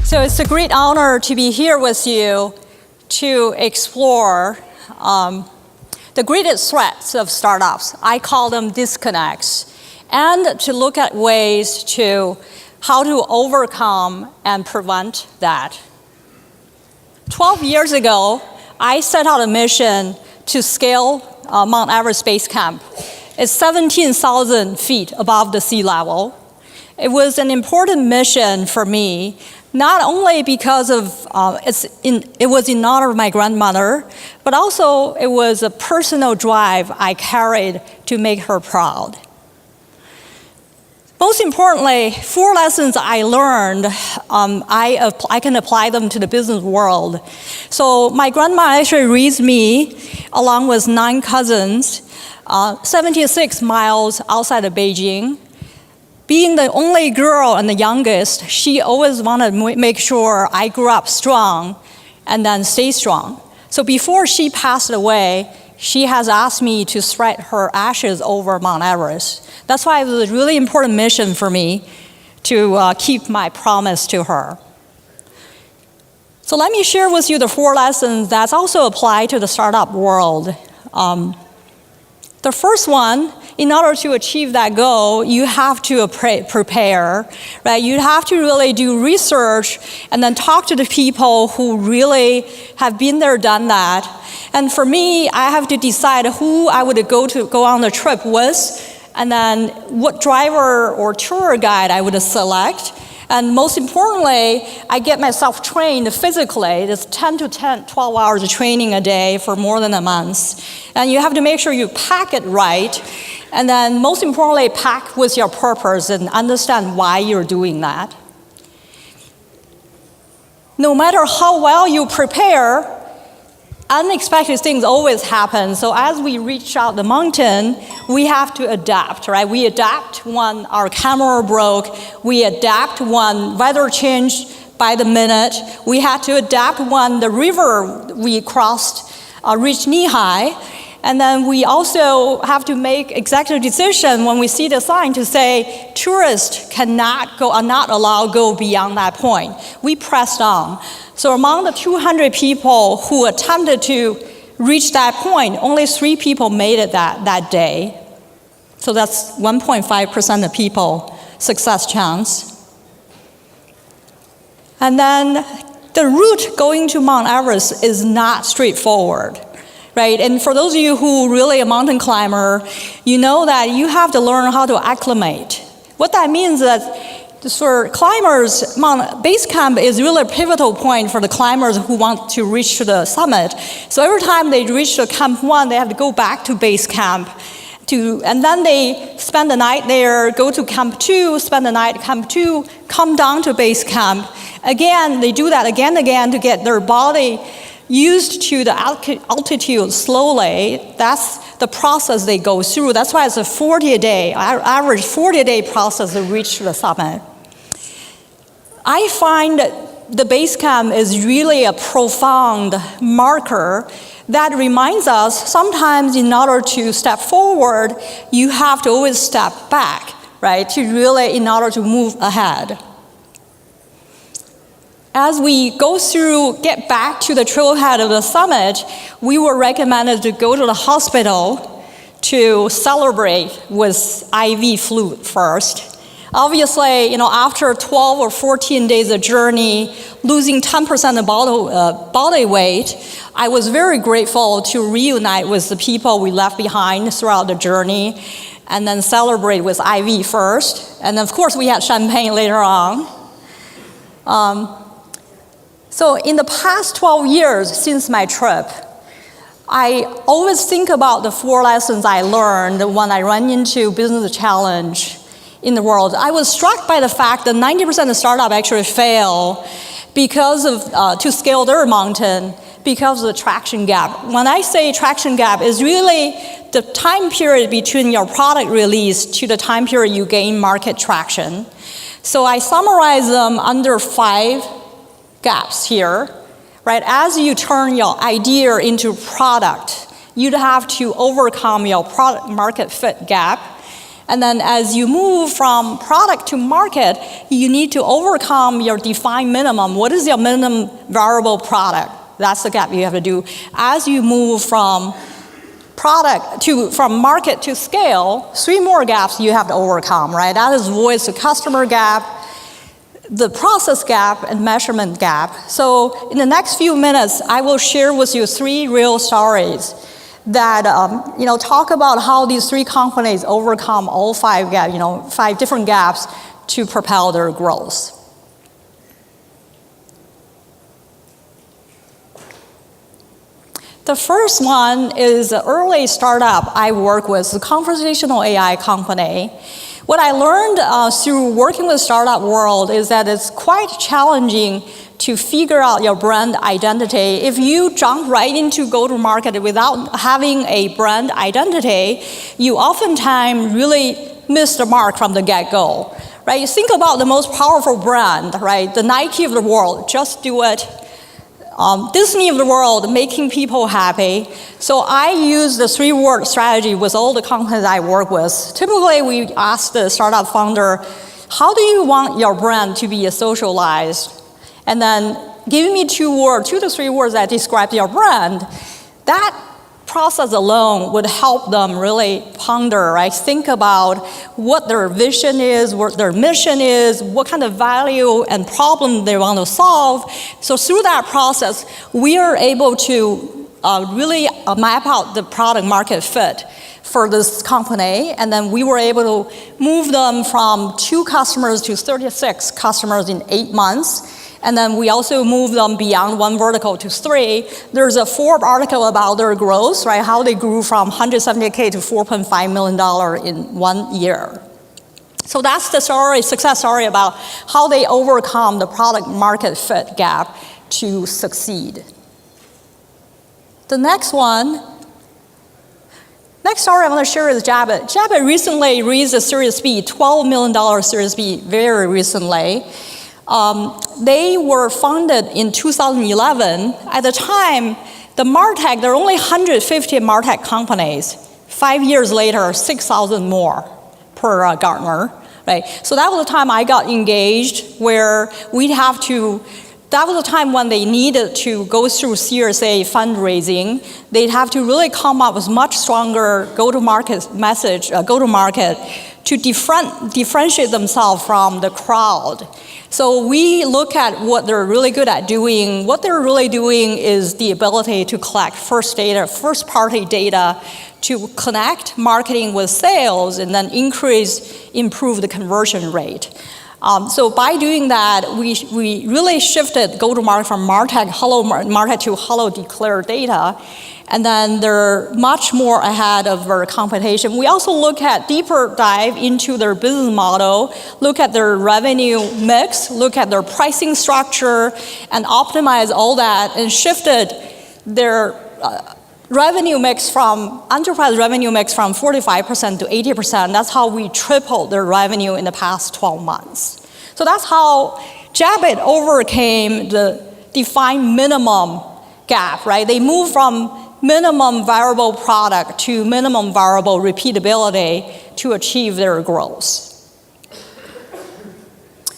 So it's a great honor to be here with you to explore the greatest threats of startups. I call them disconnects, and to look at ways to how to overcome and prevent that. 12 years ago, I set out a mission to scale Mount Everest Base Camp. It's 17,000 feet above the sea level. It was an important mission for me, not only because of it was in honor of my grandmother, but also it was a personal drive I carried to make her proud. Most importantly, 4 lessons I learned, I can apply them to the business world. So my grandma actually raised me, along with 9 cousins, 76 miles outside of Beijing. Being the only girl and the youngest, she always wanted to make sure I grew up strong and then stay strong. So before she passed away, she has asked me to spread her ashes over Mount Everest. That's why it was a really important mission for me to keep my promise to her. So let me share with you the 4 lessons that also apply to the startup world. The first one, in order to achieve that goal, you have to prepare, right? You have to really do research and then talk to the people who really have been there, done that. And for me, I have to decide who I would go on the trip with, and then what driver or tour guide I would select. And most importantly, I get myself trained physically. It's 10 to 12 hours of training a day for more than a month. And you have to make sure you pack it right. And then most importantly, pack with your purpose and understand why you're doing that. No matter how well you prepare, unexpected things always happen. So as we reach out the mountain, we have to adapt, right? We adapt when our camera broke. We adapt when weather changed by the minute. We had to adapt when the river we crossed reached knee-high. And then we also have to make executive decision when we see the sign to say tourists are not allowed to go beyond that point. We pressed on. So among the 200 people who attempted to reach that point, only 3 people made it that day. So that's 1.5% of people success chance. And then the route going to Mount Everest is not straightforward. Right? And for those of you who really a mountain climber, you know that you have to learn how to acclimate. What that means is that for climbers, Mount Base Camp is really a pivotal point for the climbers who want to reach to the summit. So every time they reach to Camp 1, they have to go back to Base Camp. And then they spend the night there, go to Camp 2, spend the night at Camp 2, come down to Base Camp. Again, they do that again and again to get their body used to the altitude slowly. That's the process they go through. That's why it's a 40-a-day, average 40-a-day process to reach the summit. I find the base camp is really a profound marker that reminds us sometimes in order to step forward, you have to always step back, right, in order to move ahead. As we get back to the trailhead of the summit, we were recommended to go to the hospital to celebrate with IV fluid first. Obviously, after 12 or 14 days of journey, losing 10% of body weight, I was very grateful to reunite with the people we left behind throughout the journey, and then celebrate with IV first. And of course, we had champagne later on. So in the past 12 years since my trip, I always think about the 4 lessons I learned when I run into business challenge in the world. I was struck by the fact that 90% of startups actually fail because of to scale their mountain because of the traction gap. When I say traction gap, is really the time period between your product release to the time period you gain market traction. So I summarize them under 5 gaps here, right? As you turn your idea into product, you'd have to overcome your product market fit gap. And then as you move from product to market, you need to overcome your defined minimum. What is your minimum viable product? That's the gap you have to do. As you move from market to scale, 3 more gaps you have to overcome, right? That is voice to customer gap, the process gap, and measurement gap. So in the next few minutes, I will share with you 3 real stories that talk about how these 3 companies overcome all 5 gaps, 5 different gaps to propel their growth. The first one is an early startup I work with, a conversational AI company. What I learned through working with startup world is that it's quite challenging to figure out your brand identity. If you jump right into go-to-market without having a brand identity, you oftentimes really miss the mark from the get-go, right? You think about the most powerful brand, right? The Nike of the world, just do it. Disney of the world, making people happy. So I use the 3-word strategy with all the companies I work with. Typically, we ask the startup founder, how do you want your brand to be socialized? And then give me 2 to 3 words that describe your brand. That process alone would help them really ponder, right? Think about what their vision is, what their mission is, what kind of value and problem they want to solve. So through that process, we are able to really map out the product market fit for this company, and then we were able to move them from 2 customers to 36 customers in 8 months. And then we also move them beyond 1 vertical to 3. There's a Forbes article about their growth, right? How they grew from $170K to $4.5 million in 1 year. So that's the story, success story about how they overcome the product market fit gap to succeed. The next story I want to share is Jabbit. Jabbit recently raised a Series B, $12 million Series B, very recently. They were founded in 2011. At the time, the MarTech, there are only 150 MarTech companies. 5 years later, 6,000 more per Gartner, right? So that was the time I got engaged, where that was the time when they needed to go through Series A fundraising. They'd have to really come up with much stronger go-to-market message, go-to-market, to differentiate themselves from the crowd. So we look at what they're really good at doing. What they're really doing is the ability to collect first-party data, to connect marketing with sales, and then improve the conversion rate. So by doing that, we really shifted go-to-market from MarTech to Hello Declare data, and then they're much more ahead of their competition. We also look at deeper dive into their business model, look at their revenue mix, look at their pricing structure, and optimize all that, and shifted their enterprise revenue mix from 45% to 80%. That's how we tripled their revenue in the past 12 months. So that's how Jabbit overcame the defined minimum gap, right? They moved from minimum viable product to minimum viable repeatability to achieve their growth.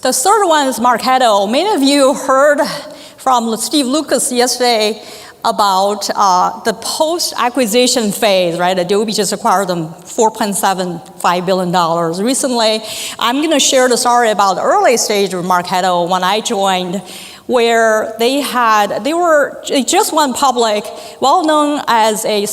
The third one is Marketo. Many of you heard from Steve Lucas yesterday about the post-acquisition phase, right? Adobe just acquired them $4.75 billion recently. I'm going to share the story about the early stage of Marketo when I joined, where they just went public, well known as a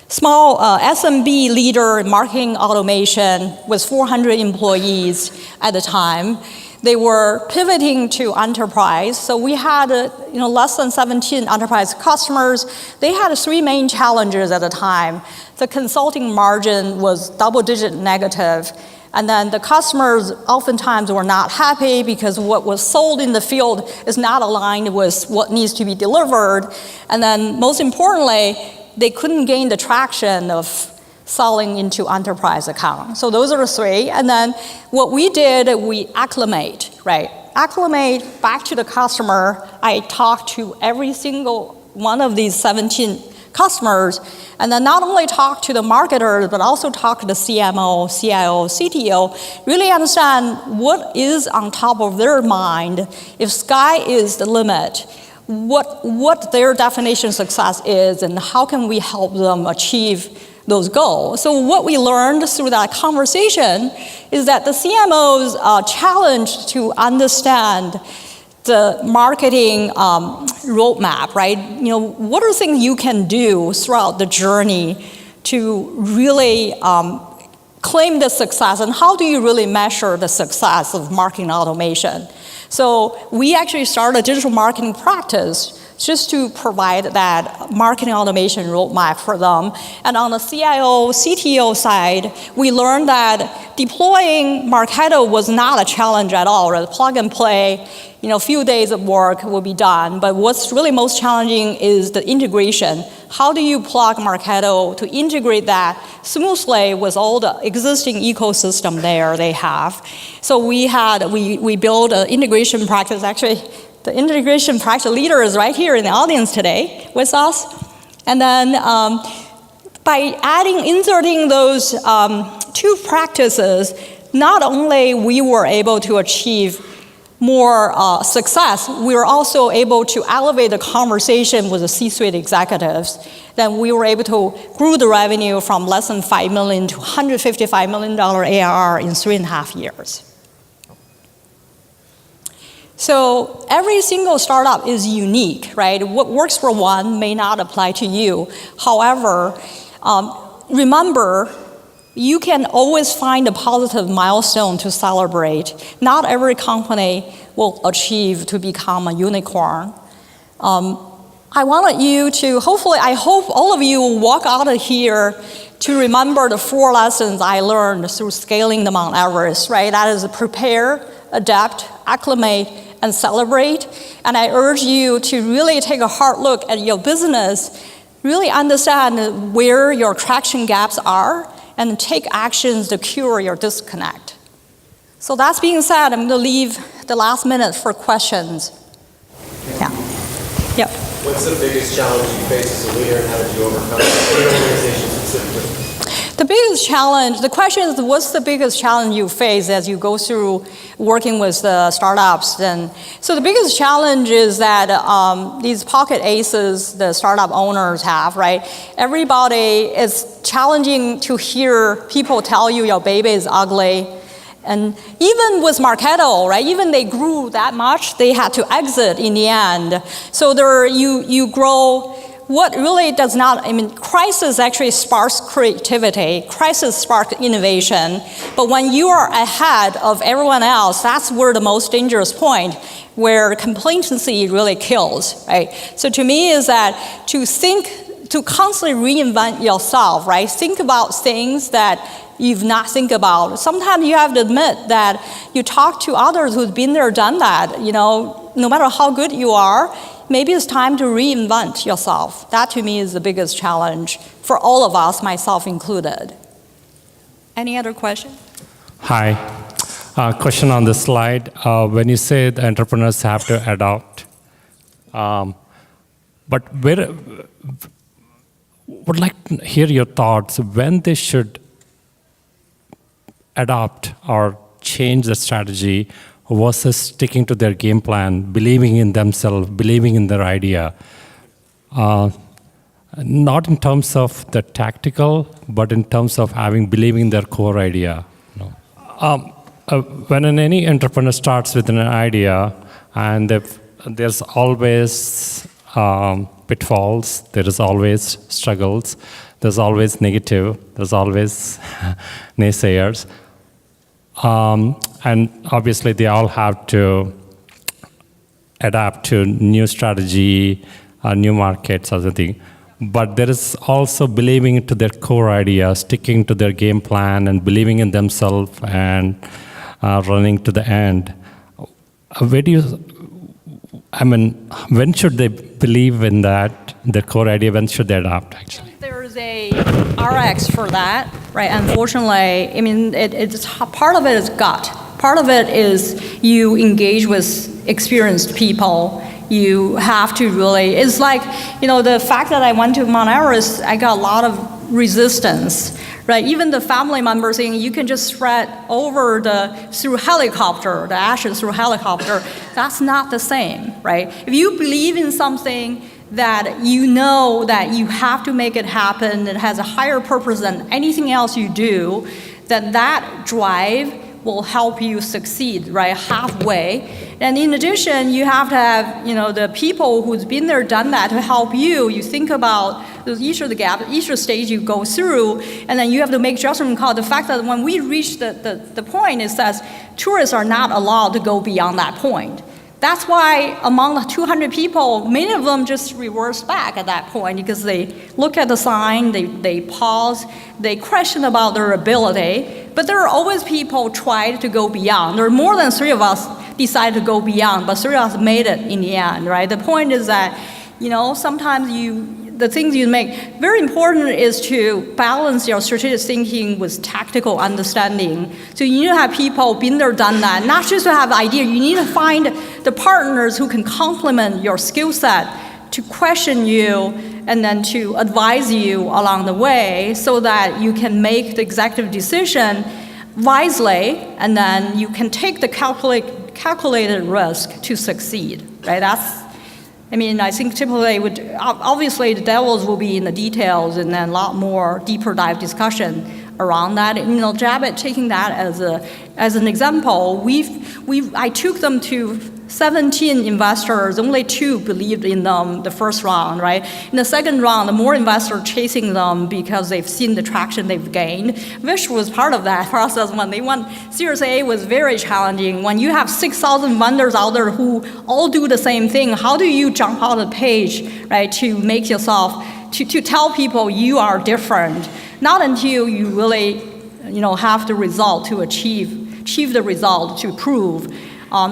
small SMB leader in marketing automation with 400 employees at the time. They were pivoting to enterprise. So we had less than 17 enterprise customers. They had 3 main challenges at the time. The consulting margin was double-digit negative. And then the customers oftentimes were not happy because what was sold in the field is not aligned with what needs to be delivered. And then most importantly, they couldn't gain the traction of selling into enterprise account. So those are the 3. And then what we did, we acclimate, right? Acclimate back to the customer. I talked to every single one of these 17 customers, and then not only talk to the marketers, but also talk to the CMO, CIO, CTO, really understand what is on top of their mind. If sky is the limit, what their definition of success is, and how can we help them achieve those goals. So what we learned through that conversation is that the CMOs are challenged to understand the marketing roadmap, right? What are things you can do throughout the journey to really claim the success, and how do you really measure the success of marketing automation? So we actually started a digital marketing practice just to provide that marketing automation roadmap for them. And on the CIO, CTO side, we learned that deploying Marketo was not a challenge at all, right? Plug and play, a few days of work will be done. But what's really most challenging is the integration. How do you plug Marketo to integrate that smoothly with all the existing ecosystem there they have? So we built an integration practice. Actually, the integration practice leader is right here in the audience today with us. And then by inserting those two practices, not only we were able to achieve more success, we were also able to elevate the conversation with the C-suite executives. Then we were able to grow the revenue from less than $5 million to $155 million ARR in 3.5 years. So every single startup is unique, right? What works for one may not apply to you. However, remember, you can always find a positive milestone to celebrate. Not every company will achieve to become a unicorn. I wanted you to, I hope all of you will walk out of here to remember the 4 lessons I learned through scaling the Mount Everest, right? That is prepare, adapt, acclimate, and celebrate. And I urge you to really take a hard look at your business, really understand where your traction gaps are, and take actions to cure your disconnect. So that being said, I'm going to leave the last minute for questions. Yeah. Yep. What's the biggest challenge you face as a leader, and how did you overcome it? Your organization specifically. The biggest challenge, the question is, what's the biggest challenge you face as you go through working with the startups? And so the biggest challenge is that these pocket aces the startup owners have, right? Everybody is challenging to hear people tell you your baby is ugly. And even with Marketo, right? Even they grew that much, they had to exit in the end. So you grow. What really does not, crisis actually sparks creativity, crisis sparks innovation, but when you are ahead of everyone else, that's where the most dangerous point, where complacency really kills, right? So to me is that to constantly reinvent yourself, right? Think about things that you've not think about. Sometimes you have to admit that you talk to others who've been there, done that, no matter how good you are, maybe it's time to reinvent yourself. That to me is the biggest challenge for all of us, myself included. Any other question? Hi. Question on the slide. When you say the entrepreneurs have to adopt, but would like to hear your thoughts when they should adopt or change the strategy versus sticking to their game plan, believing in themselves, believing in their idea. Not in terms of the tactical, but in terms of believing in their core idea. When any entrepreneur starts with an idea, and there's always pitfalls, there is always struggles, there's always negative, there's always naysayers. And obviously, they all have to adapt to new strategy, new markets, other thing. But there is also believing into their core idea, sticking to their game plan, and believing in themselves and running to the end. When should they believe in that, their core idea? When should they adapt, actually? There's a RX for that, right? Unfortunately, it's part of it is gut. Part of it is you engage with experienced people. you have to really, it's like, the fact that I went to Mount Everest, I got a lot of resistance, right? Even the family members saying you can just spread over through helicopter, the ashes through helicopter. That's not the same, right? If you believe in something that you know that you have to make it happen, it has a higher purpose than anything else you do, then that drive will help you succeed, right, halfway. And in addition, you have to have, the people who's been there, done that to help you. You think about each of the gap, each of the stage you go through, and then you have to make judgment call. The fact that when we reach the point, it says tourists are not allowed to go beyond that point. That's why among the 200 people, many of them just reverse back at that point because they look at the sign, they pause, they question about their ability. But there are always people try to go beyond. There are more than 3 of us decide to go beyond, but 3 of us made it in the end, right? The point is that, sometimes the things you make, very important is to balance your strategic thinking with tactical understanding. So you need to have people been there, done that, not just to have idea. You need to find the partners who can complement your skill set to question you and then to advise you along the way so that you can make the executive decision wisely and then you can take the calculated risk to succeed, right? I think typically obviously the devils will be in the details and then a lot more deeper dive discussion around that. And, Jabit, taking that as an example, I took them to 17 investors, only 2 believed in them the first round, right? In the second round, the more investors chasing them because they've seen the traction they've gained. Vish was part of that process. When they went, Series A was very challenging. When you have 6,000 vendors out there who all do the same thing, how do you jump out of the page, right, to make yourself, to tell people you are different? Not until you really, have the result to achieve the result to prove.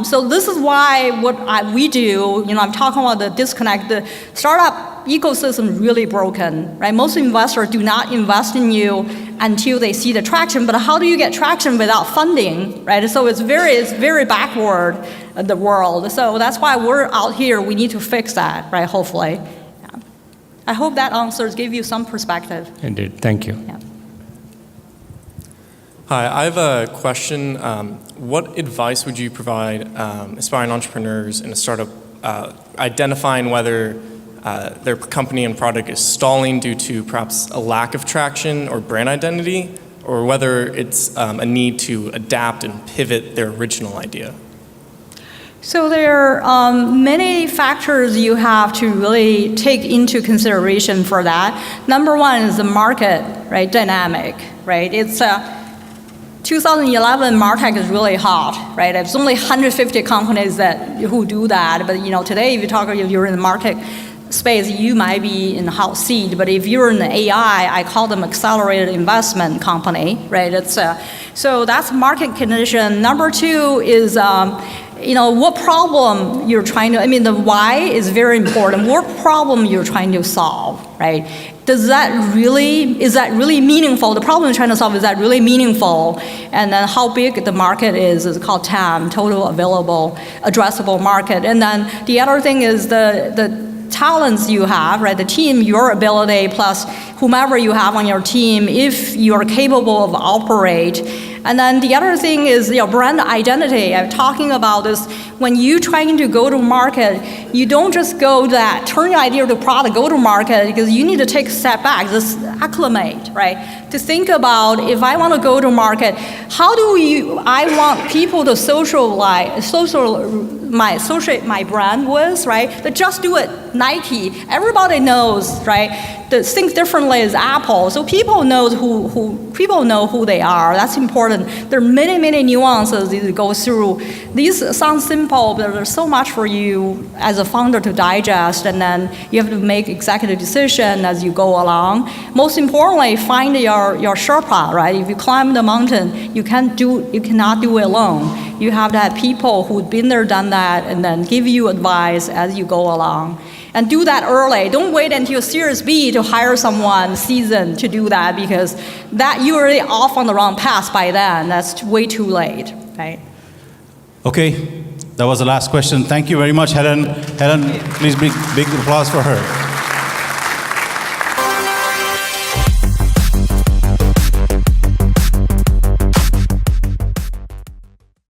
So this is why we do, I'm talking about the disconnect. The startup ecosystem is really broken, right? Most investors do not invest in you until they see the traction, but how do you get traction without funding, right? So it's very backward, the world. So that's why we're out here, we need to fix that, right, hopefully. Yeah. I hope that answers give you some perspective. Indeed, thank you. Yeah. Hi, I have a question. What advice would you provide aspiring entrepreneurs in a startup identifying whether their company and product is stalling due to perhaps a lack of traction or brand identity, or whether it's a need to adapt and pivot their original idea? So there are many factors you have to really take into consideration for that. Number one is the market, right, dynamic, right? It's 2011, MarTech is really hot, right? It's only 150 companies who do that. But today, if you're in the market space, you might be in the hot seat. But if you're in the AI, I call them accelerated investment company, right? So that's market condition. Number 2 is what problem you're trying to. The why is very important. What problem you're trying to solve, right? Is that really meaningful? The problem you're trying to solve, is that really meaningful? And then how big the market is called TAM, total available addressable market. And then the other thing is the talents you have, right? The team, your ability, plus whomever you have on your team, if you're capable of operate. And then the other thing is your brand identity. I'm talking about this. When you're trying to go to market, you don't just turn your idea to product, go to market, because you need to take a step back, just acclimate, right? To think about, if I want to go to market, how do I want people to associate my brand with, right? But just do it. Nike, everybody knows, right? The think differently is Apple. So people know who they are. That's important. There are many nuances that go through. These sound simple, but there's so much for you as a founder to digest, and then you have to make executive decision as you go along. Most importantly, find your Sherpa, right? If you climb the mountain, you cannot do it alone. You have to have people who've been there, done that, and then give you advice as you go along. And do that early. Don't wait until Series B to hire someone seasoned to do that, because that you're already off on the wrong path by then. That's way too late, right? Okay, That was the last question. Thank you very much, Helen. Helen, please big applause for her.